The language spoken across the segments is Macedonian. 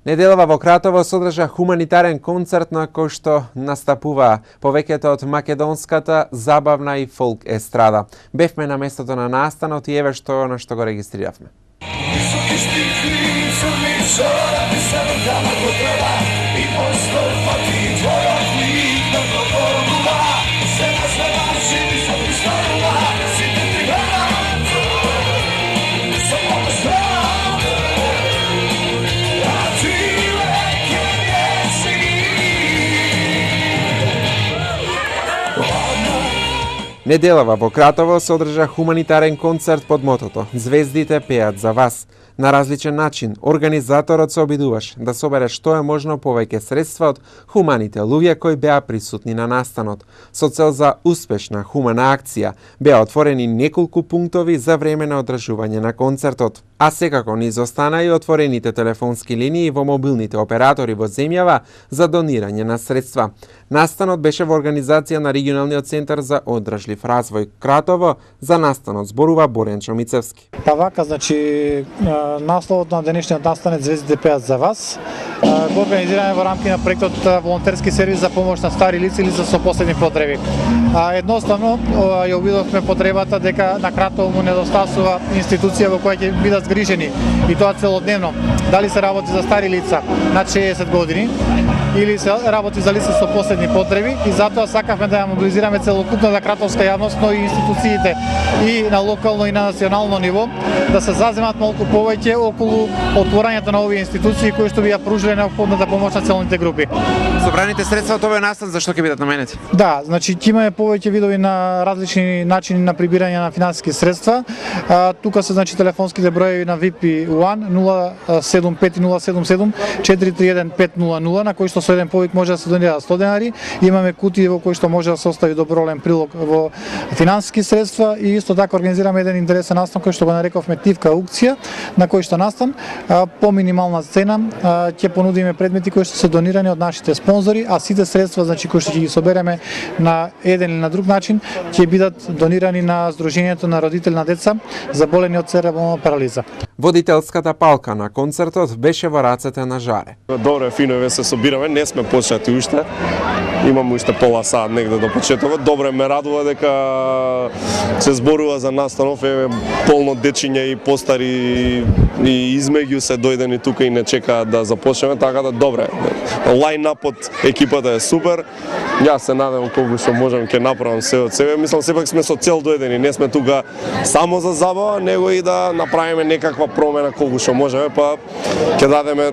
Неделава во Кратово содржа хуманитарен концерт на кој што настапува повеќето од македонската забавна и фолк естрада. Бевме на местото на настанот и еве што на што го регистриравме. Неделава во Кратово се одржа хуманитарен концерт под мотото "Звездите пеат за вас". На различен начин, организаторот се обидуваш да собере што е можно повеќе средства од хуманите луѓе кои беа присутни на настанот. Со цел за успешна хумана акција, беа отворени неколку пунктови за време на одржување на концертот. А секако не изостана и отворените телефонски линии во мобилните оператори во земјава за донирање на средства. Настанот беше во организација на Регионалниот центар за одржлив развој Кратово. За настанот зборува Боренчо Мицевски. Па вака, значи, насловот на денешниот настан е "Звездите пеат за вас". Го организираме во рамки на проектот волонтерски сервис за помош на стари лица или за со последни потреби. Едноставно ја увидовме потребата дека на Кратово му недостасува институција во која ќе бидат згрижени, и тоа целодневно. Дали се работи за стари лица над 60 години или се работи за лица со последни потреби, и затоа сакавме да ја мобилизираме целокупната кратовска јавност, но и институциите и на локално и на национално ниво да се заземат малку повеќе околу отворањето на овие институции кои што би ја пружиле неопходната помош на целните групи. Собраните средства од овој настан зашто ќе бидат наменети? Да, значи ќе имаме повеќе видови на различни начини на прибирање на финансиски средства. Тука се значи телефонските броеви на VP1 075 077 431 500 на кои што со еден повик може да се донира 100 денари. Имаме кутии во кои што може да се остави доброволен прилог во финансиски средства, и исто така организираме еден интересен настан кој што го нарековме Тивка аукција, на кој што настан по минимална цена ќе понудиме предмети кои што се донирани од нашите спонзори, а сите средства значи кои што ќе ги собереме на еден или на друг начин ќе бидат донирани на Сдруженијето на родители на деца заболени од церебрална парализа. Водителската палка на концертот беше во рацете на Жаре. Добро, фино е, се собираме, не сме почнати уште. Имам уште пола саат негде до почетокот. Добре, ме радува дека се зборува за настанов, е полно дечиња и постари и измеѓу се дојдени тука и не чекаат да започнеме, така да добре. Лајнапот екипата е супер. Јас се надевам колку што можам ќе направам се од себе. Мислам сепак сме со цел дојдени, не сме тука само за забава, него и да направиме некаква промена колку што можеме, па ќе дадеме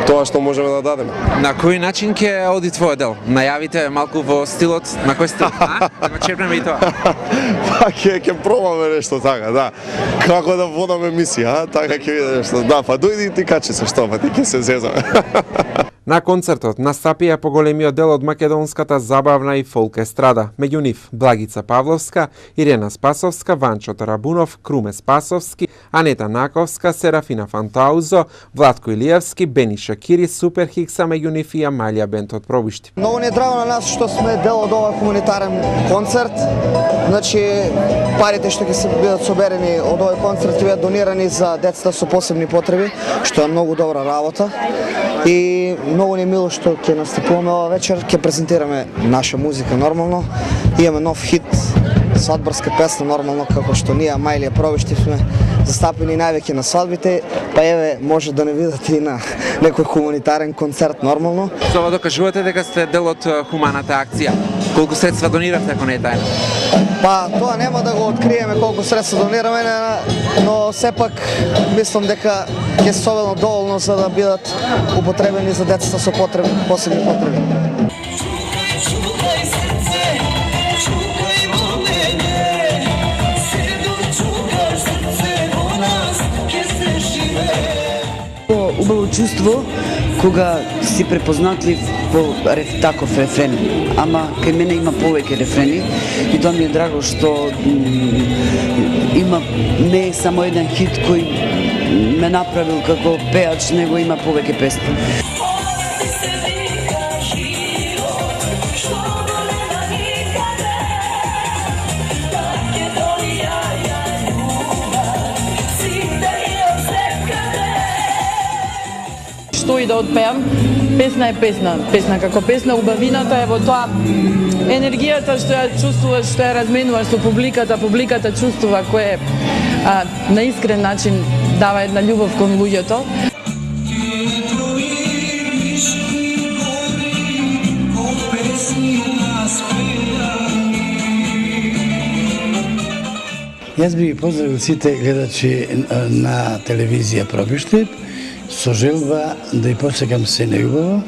тоа што можеме да дадеме. На кој начин ќе оди твојот дел? Најавите малку во стилот, на кој стил? Да го чепнеме и тоа. Па ќе пробаме нешто така, да. Како да водам емисија, така ќе биде нешто. Да, па дојди и ти качи се што, па ти ќе се зезаме. На концертот настапија поголемиот дел од македонската забавна и фолк естрада. Меѓу нив Благица Павловска, Ирена Спасовска, Ванчо Тарабунов, Круме Спасовски, Анета Наковска, Серафина Фантаузо, Владко Илиевски, Бени Шакири, Супер Хикса, меѓу нив и Амалија Бент од Пробишти. Многу ни е драго на нас што сме дел од овој хуманитарен концерт. Значи, парите што ќе се бидат соберени од овој концерт ќе бидат донирани за децата со посебни потреби, што е многу добра работа. И многу ни е мило што ќе настапуваме ова вечер, ќе презентираме наша музика нормално. Имаме нов хит, свадбарска песна нормално, како што ние Амалија Пробишти сме застапени највеќе на свадбите, па еве може да не видите и на некој хуманитарен концерт нормално. Со ова докажувате дека сте дел од хуманата акција. Колку средства дониравте, ако не е тајна? Па тоа нема да го откриеме колку средства донираме, но сепак мислам дека ќе се соберат доволно за да бидат употребени за децата со посебни потреби. Убаво чувство кога си препознатлив по таков рефрен, ама кај мене има повеќе рефрени и тоа ми е драго што има не е само еден хит кој ме направил како пеач, него има повеќе песни. што и да отпеам, песна е песна. Песна како песна, убавината е во тоа енергијата што ја чувствуваш, што ја разменуваш со публиката, публиката чувствува кој е на искрен начин дава една љубов кон луѓето. Јас би ги поздравил сите гледачи на телевизија Пробиштип со желба да и посекам се неубаво,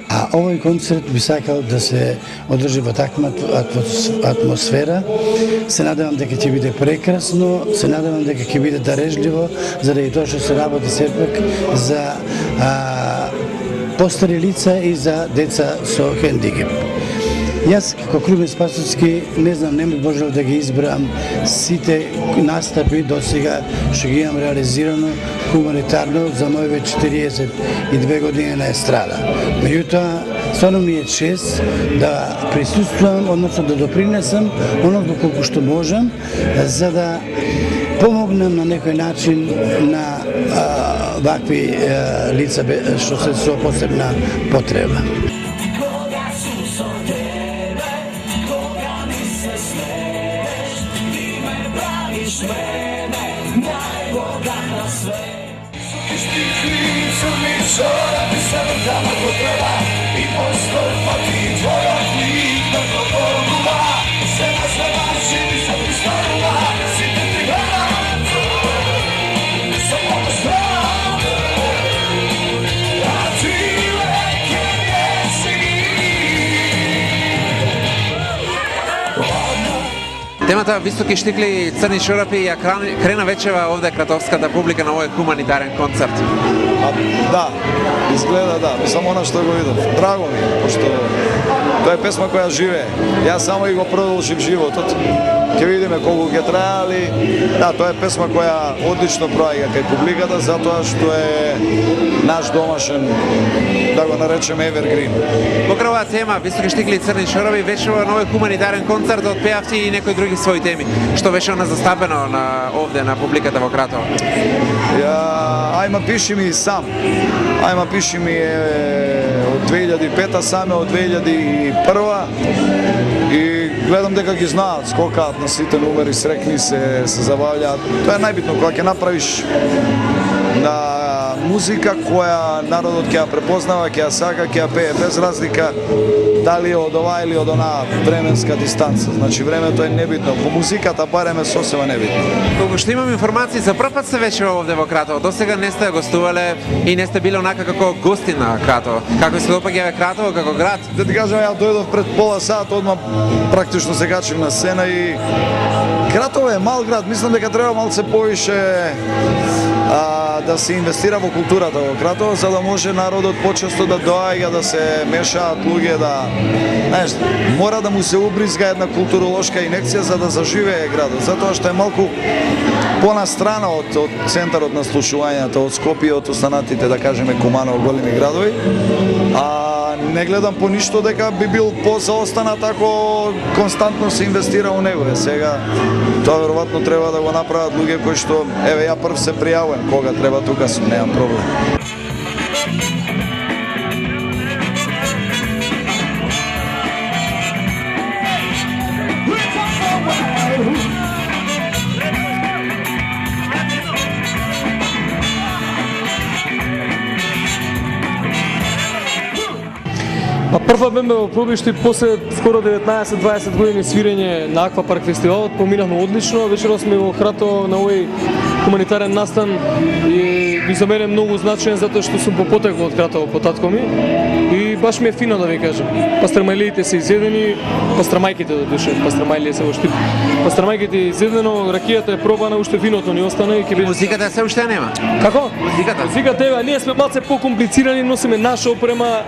а овој концерт би сакал да се одржи во таква атмосфера. Се надевам дека ќе биде прекрасно, се надевам дека ќе биде дарежливо, заради тоа што се работи сепак за постари лица и за деца со хендикеп. Јас, како Клубен Спасовски, не знам, не можел да ги избрам сите настапи до сега што ги имам реализирано хуманитарно за мој веќе 42 години на естрада. Меѓутоа, стварно ми е чест да присуствувам, односно да допринесам оно доколку што можам, за да помогнам на некој начин на вакви лица што се со посебна потреба. Темата високи штикли и црни шорапи ја крена вечева овде кратовската публика на овој хуманитарен концерт. Да, изгледа да, само она што го видов. Драго ми, пошто тоа е песма која живее. Јас само и го продолжив животот. Ќе видиме колку ќе трае, али да, тоа е песма која одлично проаѓа кај публиката, затоа што е наш домашен, да го наречеме Evergreen. Покрај оваа тема, високи штикли и црни шорови, вечева на овој хуманитарен концерт отпеавте и некои други своји теми. Што беше она застапено на овде на публиката во Кратово? Ајма пиши ми сам. Ајма пиши ми е од 2005, саме од 2001 и гледам дека ги знаат, скокаат на сите номери, срекни се забавлjaат. Тоа е најбитно, кога ќе направиш на музика која народот ќе ја препознава, ќе ја сака, ќе ја пее без разлика дали од ова или од онаа временска дистанца. Значи времето е небитно, по музиката барем е сосема небитно. Колку што имам информации, за прв пат се вече овде во Кратово. Досега не сте гостувале и не сте биле онака како гости на Кратово. Како се допаѓа Кратово како град? Да ти кажам, ја дојдов пред пола сат, одма практично се качив на сцена и Кратово е мал град, мислам дека треба малце повише да се инвестира во културата во Кратово, за да може народот почесто да доаѓа, да се мешаат луѓе, да знаеш, мора да му се убризга една културолошка инекција за да заживее градот, затоа што е малку понастрана од центарот на слушувањето, од Скопје, од останатите, да кажеме, Куманово, големи градови. Не гледам по ништо дека би бил позаостанат ако константно се инвестира во него. Сега тоа веројатно треба да го направат луѓе кои што, еве, ја прв се пријавувам, кога треба тука сум, немам проблем. Прва беме во Пробишти, после скоро 19-20 години свирење на Аквапарк фестивалот, поминавме одлично. Вечерот сме во Кратово на овој хуманитарен настан и за мене многу значаен затоа што сум по потекло од Кратово по татко ми и баш ми е фино да ви кажам. Пастрамајлиите се изедени, пастрамајките до душе, пастрамајлија се во Штип. Пастрамајките е изедено, ракијата е пробана, уште виното ни остана и ќе биде. Музиката се уште нема. Како? Музиката ева, ние сме малце покомплицирани, носиме наша опрема,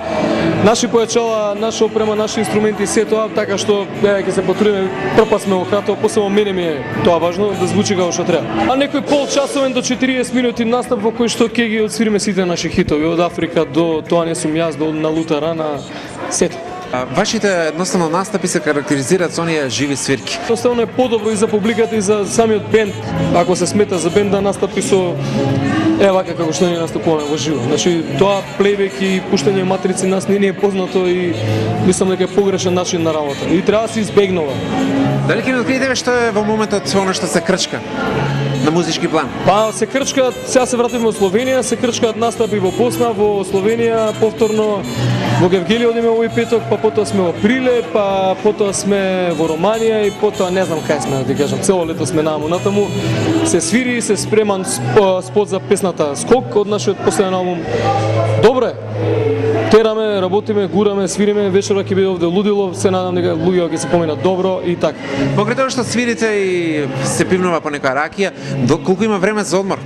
наши појачала, наша опрема, наши инструменти, се тоа, така што еве ќе се потрудиме, прв сме во Кратово, посебно мене ми е тоа важно да звучи како што треба. А некој полчасовен до 40 минути настап во кој што ќе ги отсвириме сите наши хитови, од Африка до Тоа не сум јас, до На лута рана, сето. Вашите едноставно настапи се карактеризираат со оние живи свирки. Едноставно е подобро и за публиката и за самиот бенд, ако се смета за бенд да настапи со вака како што ние настапуваме во живо. Значи тоа плейбек и пуштање матрици нас не е познато и мислам дека е погрешен начин на работа и треба да се избегнува. Дали ќе ми откриете што е во моментот она што се крчка на музички план? Па се крчкаат, сега се вратиме во Словенија, се крчкаат настапи во Босна, во Словенија, повторно во Гевгели одиме овој петок, па потоа сме во Прилеп, па потоа сме во Романија и потоа не знам кај сме, да ти кажам, цело лето сме натаму. Се свири, се спреман спот за песната Скок од нашиот последен албум. Добро е. Тераме, работиме, гураме, свириме, вечерва ќе биде овде лудило, се надам дека луѓето ќе се поминат добро и така. Покрај тоа што свирите и се пивнува по некоја ракија, колку има време за одмор?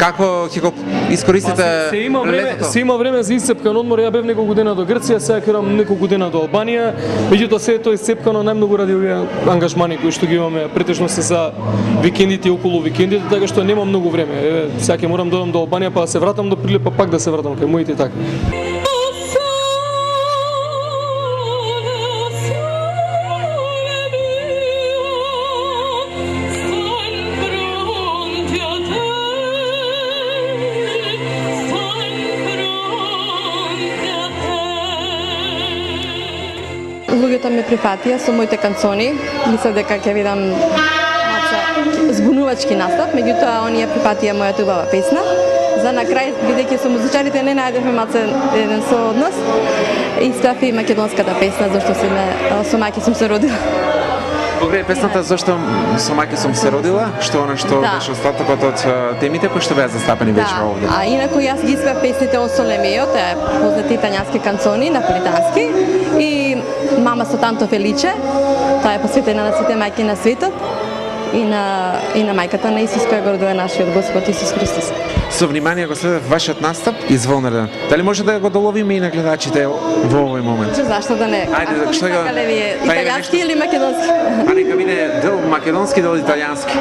Како ќе го искористите летото? Се има време за исцепкан одмор. Ја бев неколку дена до Грција, сега ќе идам неколку дена до Албанија. Меѓутоа се е тоа исцепкано најмногу ради овие ангажмани кои што ги имаме, претежно се за викендите и околу викендите, така што нема многу време. Сега ќе морам да одам до Албанија, па да се вратам до Прилеп, па пак да се вратам кај моите така. Луѓето ме прифатија со моите канцони. Мислев дека ќе видам збунувачки настап, меѓутоа оние прифатија мојата убава песна. За на крај, бидејќи со музичарите не најдевме еден сооднос, испеав и македонската песна зашто со мајке сум се родила. Покрај песната зашто со мајке сум се родила, што она што беше остатокот од темите кои што беа застапени вече овде. А инаку јас ги испеав песните о Солемео, тоа е познати италијански канцони, наполитански, и Мама со танто Феличе, тоа е посветена на сите мајки на светот и на мајката на Исус која го родила нашиот Господ Исус Христос. Со внимание го следев вашиот настап изволнреден. Дали може да го доловиме и на гледачите во овој момент? Зашто да не? Ајде, што го италијански или македонски? А нека биде дел македонски, дел италијански.